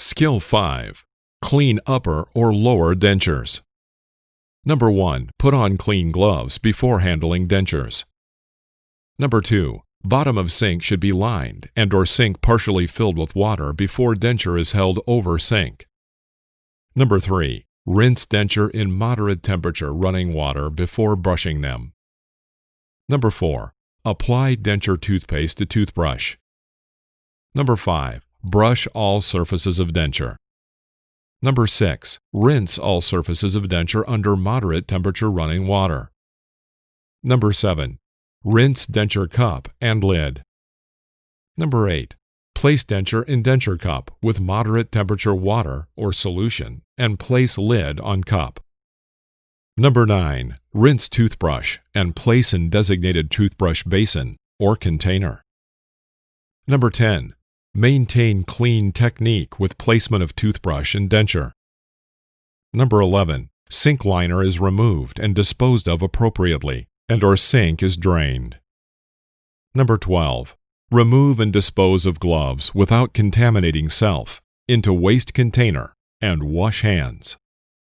Skill 5. Clean upper or lower dentures. Number 1. Put on clean gloves before handling dentures. Number 2. Bottom of sink should be lined and/or sink partially filled with water before denture is held over sink. Number 3. Rinse denture in moderate temperature running water before brushing them. Number 4. Apply denture toothpaste to toothbrush. Number 5. Brush all surfaces of denture. Number 6. Rinse all surfaces of denture under moderate temperature running water. Number 7. Rinse denture cup and lid. Number 8. Place denture in denture cup with moderate temperature water or solution and place lid on cup. Number 9. Rinse toothbrush and place in designated toothbrush basin or container. Number 10. Maintain clean technique with placement of toothbrush and denture. Number 11. Sink liner is removed and disposed of appropriately, and/or sink is drained. Number 12. Remove and dispose of gloves without contaminating self into waste container and wash hands.